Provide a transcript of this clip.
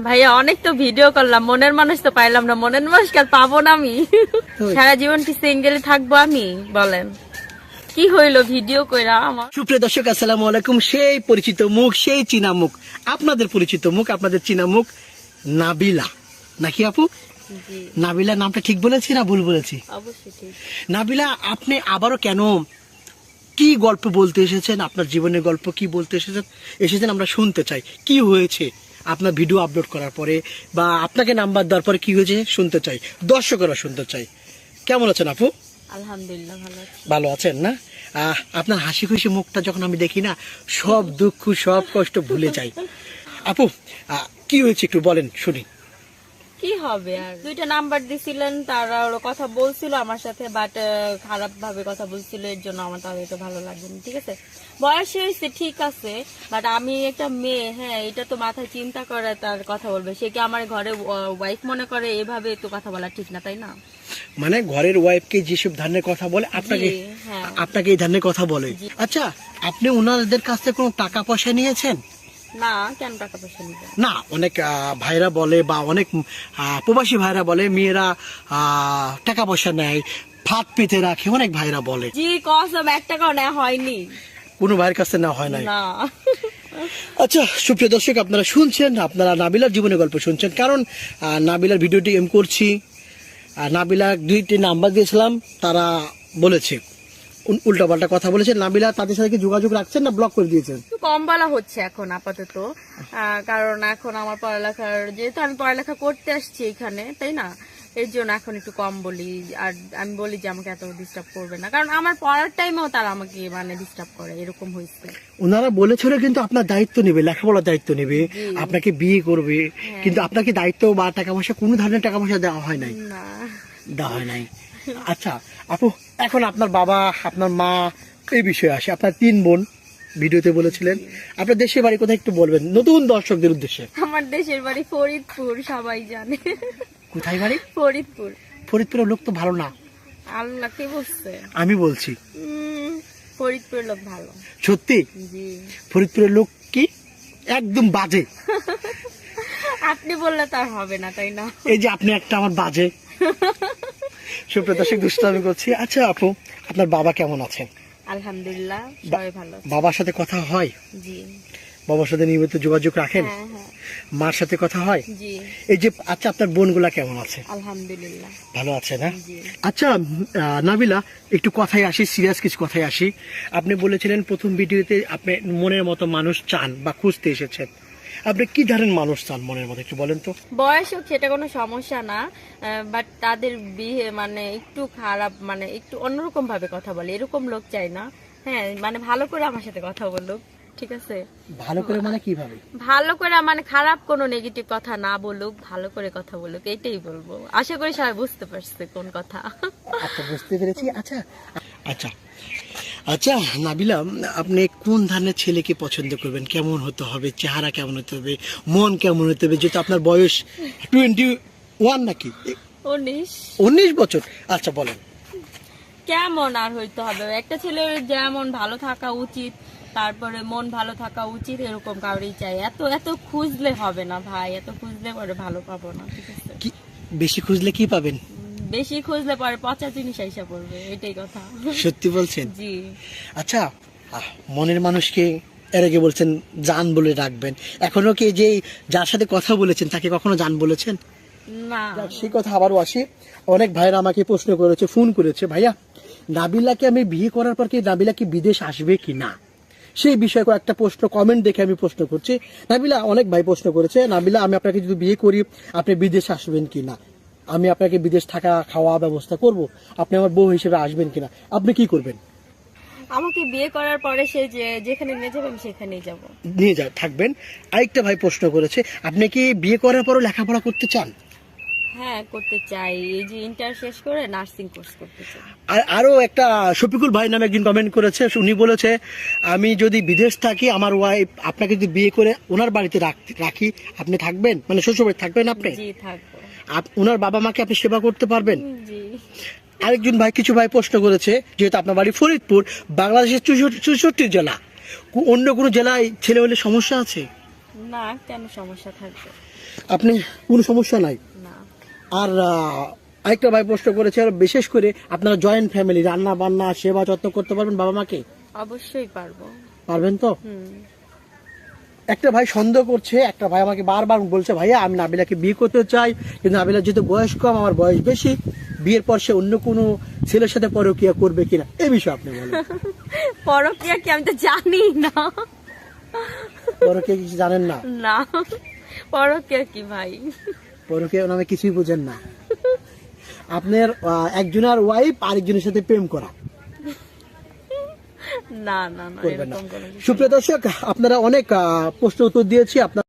ভাইয়া অনেক তো ভিডিও করলাম, মনের মানুষ তো পাইলাম না। মনের মানুষ কাল পাবো না আমি? সারা জীবন কি সিঙ্গেল থাকবো আমি? বলেন কি হইলো ভিডিও কইরা আমার? সুপ্রিয় দর্শক, আসসালামু আলাইকুম। সেই পরিচিত মুখ, সেই চীনা মুখ, আপনাদের পরিচিত মুখ, আপনাদের চীনা মুখ, নাবিলা নাকি আপু? জি নাবিলা নামটা ঠিক বলেছি না ভুল বলেছি? অবশ্যই ঠিক। নাবিলা, আপনি আবারও কেন, কি গল্প বলতে এসেছেন? আপনার জীবনের গল্প কি বলতে এসেছেন আমরা শুনতে চাই। কি হয়েছে আপনার ভিডিও আপলোড করার পরে, বা আপনাকে নাম্বার দেওয়ার পরে কি হয়েছে শুনতে চাই, দর্শকরা শুনতে চাই। কেমন আছেন আপু? আলহামদুলিল্লাহ ভালো আছি। ভালো আছেন না? আপনার হাসি খুশি মুখটা যখন আমি দেখি না, সব দুঃখ সব কষ্ট ভুলে যাই। আপু, কি হয়েছে একটু বলেন শুনি। কি হবে আর, দুইটা নাম্বার দিছিলেন, তারা ওরা কথা বলছিল আমার সাথে, বাট খারাপ ভাবে কথা বলছিল, এর জন্য আমার তাদেরকে ভালো লাগেনি। ঠিক আছে, বয়স হয়েছে ঠিক আছে, বাট আমি একটা মেয়ে, হ্যাঁ এটা তো মাথায় চিন্তা করে তার কথা বলবে। সে কি আমার ঘরে ওয়াইফ মনে করে? এভাবে তো কথা বলা ঠিক না, তাই না? মানে ঘরের ওয়াইফকে যেসব ধরনের কথা বলে আপনাকে, হ্যাঁ। আপনাকে এই ধরনের কথা বলে। আচ্ছা, আপনি ওনাদের কাছ থেকে কোনো টাকা পয়সা নিয়েছেন? না, কেন টাকা পয়সা নিবে? না, অনেক ভাইরা বলে, বা অনেক প্রবাসী ভাইরা বলে মেয়েরা টাকা পয়সা নেয়, ফাঁদ পেতে রাখে, অনেক ভাইরা বলে। জি কসম, 1 টাকাও নেওয়া হয়নি। কোনো ভাইয়ের কাছে না হয় নাই? না। আচ্ছা সুপ্রিয় দর্শক, আপনারা শুনছেন, আপনারা নাবিলার জীবনের গল্প শুনছেন। কারণ নাবিলার ভিডিওটি এম করছি, নাবিলা 2টি নাম্বার দিয়েছিলাম, তারা বলেছে উল্টাপাল্টা কথা বলেছে। নাবিলা তাদের সাথে কি যোগাযোগ রাখছেন না ব্লক করে দিয়েছেন? একটু কম বলা হচ্ছে এখন আপাতত, কারণ এখন আমার পড়ালেখার, যেহেতু আমি পড়ালেখা করতে আসছি এখানে, তাই না, এর জন্য এখন একটু কম বলি। আর আমি বলি যে আমাকে এত ডিস্টার্ব করবে না, কারণ আমার পড়ার টাইমেও তারা আমাকে মানে ডিস্টার্ব করে, এরকম হয়েছে। ওনারা বলেছিল কিন্তু আপনার দায়িত্ব নেবে, লেখাপড়ার দায়িত্ব নেবে, আপনাকে বিয়ে করবে, কিন্তু আপনাকে দায়িত্ব বা টাকা পয়সা, কোনো ধরনের টাকা পয়সা দেওয়া হয় নাই? না, দেওয়া হয় নাই। আচ্ছা আপু, এখন আপনার বাবা, আপনার মা, এই বিষয়ে আসে। আপনার 3 বোন ভিডিওতে বলেছিলেন। আপনার দেশের বাড়ি কোথায় একটু বলবেন নতুন দর্শকদের উদ্দেশ্যে? আমার দেশের বাড়ি ফরিদপুর, সবাই জানে। কোথায় বাড়ি? ফরিদপুর। ফরিদপুরের লোক তো ভালো না। আল্লাহ কে বলছে? আমি বলছি। ফরিদপুরের লোক ভালো। সত্যি? জি। ফরিদপুরের লোক কি একদম বাজে? আপনি বললে তার হবে না, তাই না? এই যে আপনি একটা আমার বাজে। সুপ্রিয় দর্শক, দুষ্টামি করছি। আচ্ছা আপু, আপনার বাবা কেমন আছেন? আলহামদুলিল্লাহ সবাই ভালো আছে। বাবার সাথে কথা হয়? জি। বাবার সাথে নিয়মিত যোগাযোগ রাখেন? হ্যাঁ হ্যাঁ। মার সাথে কথা হয়? জি। এই যে, আচ্ছা আপনার বোনগুলা কেমন আছে? আলহামদুলিল্লাহ ভালো আছে না? জি। আচ্ছা নাবিলা, একটু কথায় আসি, সিরিয়াস কিছু কথায় আসি। আপনি বলেছিলেন প্রথম ভিডিওতে আপনি মনের মতো মানুষ চান বা খুঁজতে এসেছেন। আপনি কি ধরনের মানুষ চান মনের মতো, একটু বলেন তো। বয়স হোক সেটা কোনো সমস্যা না, বাট তাদের বিয়ে মানে একটু খারাপ, মানে একটু অন্যরকম ভাবে কথা বলে, এরকম লোক চাই না। হ্যাঁ, মানে ভালো করে আমার সাথে কথা বলুক, ঠিক আছে? ভালো করে মানে কিভাবে? ভালো করে মানে খারাপ কোনো নেগেটিভ কথা না বলুক, ভালো করে কথা বলুক, এইটাই বলবো। আশা করি সবাই বুঝতে পারছে কোন কথা। আচ্ছা, বুঝতে পেরেছি। আচ্ছা আচ্ছা আচ্ছা নাবিলা, আপনি কোন ধরনের ছেলেকে পছন্দ করবেন? কেমন হতে হবে, চেহারা কেমন হতে হবে, মন কেমন হতে হবে? যেহেতু আপনার বয়স 21 নাকি 19 বছর। আচ্ছা বলেন। কেমন আর হইতে হবে? একটা ছেলের যেমন ভালো থাকা উচিত, তারপরে মন ভালো থাকা উচিত, এরকম কাউরেই চাই। এত এত খুঁজলে হবে না ভাই, এত খুঁজলে পরে ভালো পাবো না, ঠিক আছে? কি বেশি খুঁজলে কি পাবেন? বেশি খুঁজলে পরে পচা জিনিস আইসা পড়বে, এটাই কথা। সত্যি বলছেন? জি। আচ্ছা, মনের মানুষকে এর আগে বলছেন জান বলে রাখবেন, এখনো কি যে যার সাথে কথা বলেছেন তাকে কখনো জান বলেছেন? না। সেই কথা আবারও আসি। অনেক ভাইরা আমাকে প্রশ্ন করেছে, ফোন করেছে, ভাইয়া নাবিলাকে আমি বিয়ে করার পর কি নাবিলা কি বিদেশ আসবে কি না, সেই বিষয়ে একটা প্রশ্ন কমেন্ট দেখে আমি প্রশ্ন করছি। নাবিলা, অনেক ভাই প্রশ্ন করেছে, নাবিলা আমি আপনাকে যদি বিয়ে করি আপনি বিদেশ আসবেন কি না, আমি আপনাকে বিদেশ থাকা খাওয়া ব্যবস্থা করব, আপনি আমার বউ হিসেবে আসবেন কিনা, আপনি কি করবেন? আমাকে বিয়ে করার পরে সে যেখানে নিয়ে যাবে আমি সেখানেই যাব। নিয়ে থাকবেন। আরেকটা ভাই প্রশ্ন করেছে, আপনি কি বিয়ে করার পরও লেখাপড়া করতে চান? হ্যাঁ করতে চাই, এই যে ইন্টার শেষ করে নার্সিং কোর্স করতে চাই। আর আরো একটা শফিকুল ভাই নামে একজন কমেন্ট করেছে, উনি বলেছে আমি যদি বিদেশ থাকি, আমার ওয়াইফ আপনাকে যদি বিয়ে করে ওনার বাড়িতে রাখি, আপনি থাকবেন, মানে শ্বশুরবাড়ি থাকবেন আপনি? জি থাকবো। ওনার বাবা মাকে আপনি সেবা করতে পারবেন? জি। আরেকজন ভাই, কিছু ভাই প্রশ্ন করেছে, যেহেতু আপনার বাড়ি ফরিদপুর, বাংলাদেশের 64 জেলা, অন্য কোনো জেলায় ছেলে হলে সমস্যা আছে? না, কেন সমস্যা থাকবে? আপনি কোনো সমস্যা নাই। না। আর আরেকটা ভাই প্রশ্ন করেছে, আর বিশেষ করে আপনারা জয়েন্ট ফ্যামিলি, রান্না বান্না সেবা যত্ন করতে পারবেন বাবা মাকে? অবশ্যই পারবো। পারবেন তো? হুম। একটা ভাই সন্দেহ করছে, একটা ভাই আমাকে বারবার বলছে ভাইয়া আমি নাবিলাকে বিয়ে করতে চাই, কিন্তু নাবিলা যেহেতু বয়স কম, আমার বয়স বেশি, বিয়ের পর সে অন্য কোনো ছেলের সাথে পরকীয়া করবে কিনা, এই বিষয়ে আপনি বলেন। পরকিয়া কি, আমি তো জানি না। পরকীয়া কিছু জানেন না? না, পরকিয়া কি ভাই? পরকীয়া নামে কিছুই বুঝেন না। আপনার একজনের ওয়াইফ আরেকজনের সাথে প্রেম করা না না না, করবেন না। এরকম কোনো কিছু না। সুপ্রিয় দর্শক, আপনারা অনেক প্রশ্ন উত্তর দিয়েছি আপনার